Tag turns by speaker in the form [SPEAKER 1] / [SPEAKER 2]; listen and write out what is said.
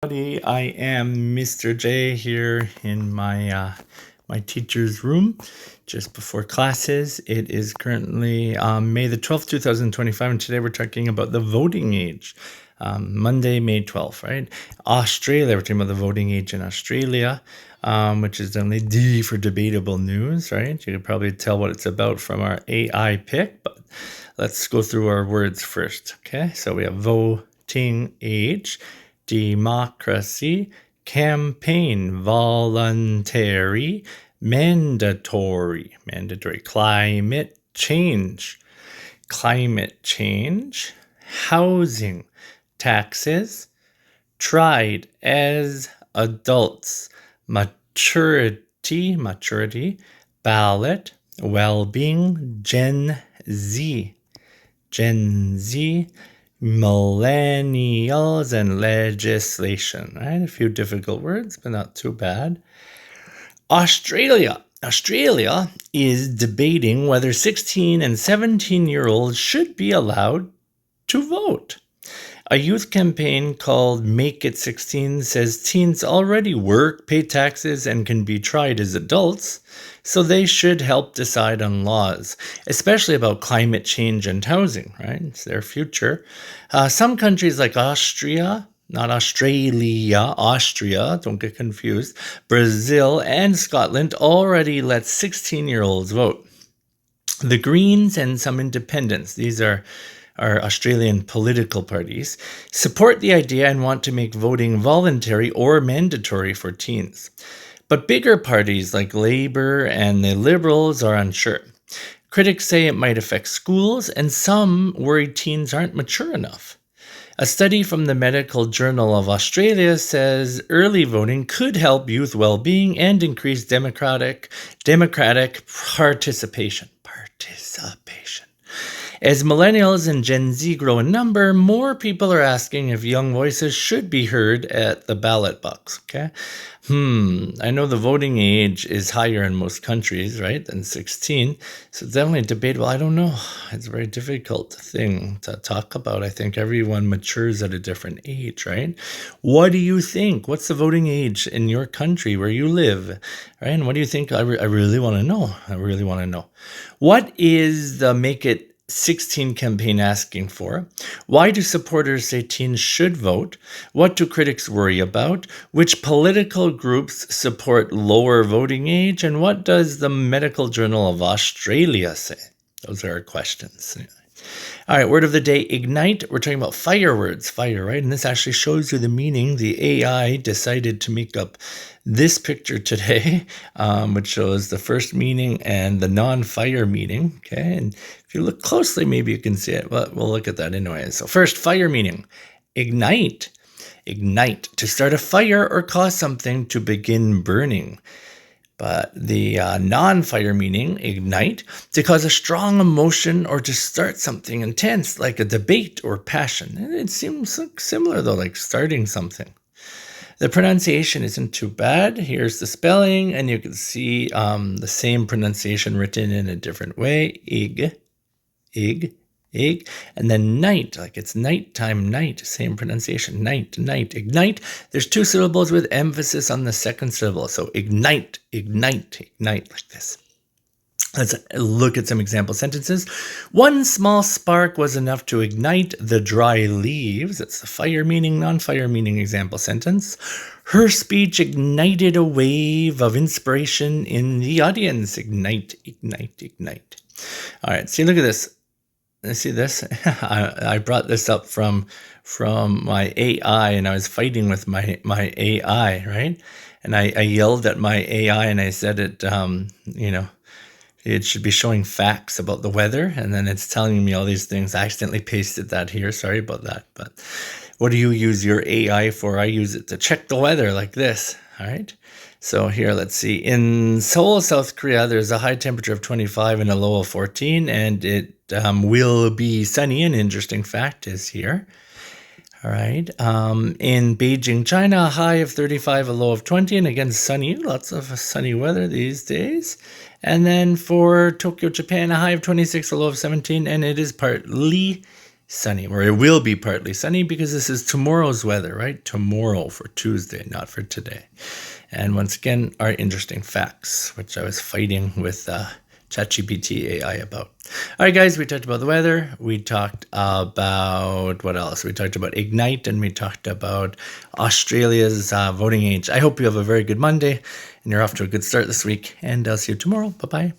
[SPEAKER 1] I am Mr. J here in my teacher's room just before classes. It is currently May the 12th, 2025, and today we're talking about the voting age. Monday, May 12th, right? Australia, we're talking about the voting age in Australia, which is only D for debatable news, right? You could probably tell what it's about from our AI pick, but let's go through our words first, okay? So we have voting age, democracy, campaign, voluntary, mandatory, climate change, housing, taxes, tried as adults, maturity, ballot, wellbeing, Gen Z, millennials, and legislation, right? A few difficult words, but not too bad. Australia is debating whether 16 and 17-year-olds should be allowed to vote. A youth campaign called Make It 16 says teens already work, pay taxes, and can be tried as adults, so they should help decide on laws, especially about climate change and housing, right? It's their future. Some countries like Austria, not Australia, Austria, don't get confused, Brazil, and Scotland already let 16-year-olds vote. The Greens and some independents, these are Australian political parties, support the idea and want to make voting voluntary or mandatory for teens. But bigger parties like Labour and the Liberals are unsure. Critics say it might affect schools, and some worry teens aren't mature enough. A study from the Medical Journal of Australia says early voting could help youth well-being and increase democratic participation. As millennials and Gen Z grow in number, more people are asking if young voices should be heard at the ballot box, okay? I know the voting age is higher in most countries, right, than 16, so it's definitely debatable. I don't know. It's a very difficult thing to talk about. I think everyone matures at a different age, right? What do you think? What's the voting age in your country where you live, right? And what do you think? I really want to know. What is the Make It 16 campaign asking for? Why do supporters say teens should vote? What do critics worry about? Which political groups support lower voting age? And what does the Medical Journal of Australia say? Those are our questions. All right, word of the day, ignite. We're talking about firewords, right? And this actually shows you the meaning. The AI decided to make up this picture today, which shows the first meaning and the non-fire meaning, okay? And if you look closely, maybe you can see it, but we'll look at that anyway. So first, fire meaning, ignite, to start a fire or cause something to begin burning. But the non-fire meaning, ignite, to cause a strong emotion or to start something intense, like a debate or passion. And it seems similar, though, like starting something. The pronunciation isn't too bad. Here's the spelling, and you can see the same pronunciation written in a different way. Ig. And then night, like it's nighttime, night, same pronunciation, night, ignite. There's two syllables with emphasis on the second syllable. So ignite like this. Let's look at some example sentences. One small spark was enough to ignite the dry leaves. That's the fire meaning, non-fire meaning example sentence. Her speech ignited a wave of inspiration in the audience. Ignite. All right, see, look at this. See this? I brought this up from my AI, and I was fighting with my AI, right? And I yelled at my AI, and I said it should be showing facts about the weather, and then it's telling me all these things. I accidentally pasted that here. Sorry about that. But what do you use your AI for? I use it to check the weather like this, all right? So here, let's see. In Seoul, South Korea, there's a high temperature of 25 and a low of 14, and it will be sunny. An interesting fact is here. All right. In Beijing, China, a high of 35, a low of 20, and again, sunny. Lots of sunny weather these days. And then for Tokyo, Japan, a high of 26, a low of 17, and it is partly sunny, or it will be partly sunny because this is tomorrow's weather, right? Tomorrow for Tuesday, not for today. And once again, our interesting facts, which I was fighting with ChatGPT AI about. All right, guys, we talked about the weather. We talked about what else? We talked about Ignite, and we talked about Australia's voting age. I hope you have a very good Monday and you're off to a good start this week, and I'll see you tomorrow. Bye-bye.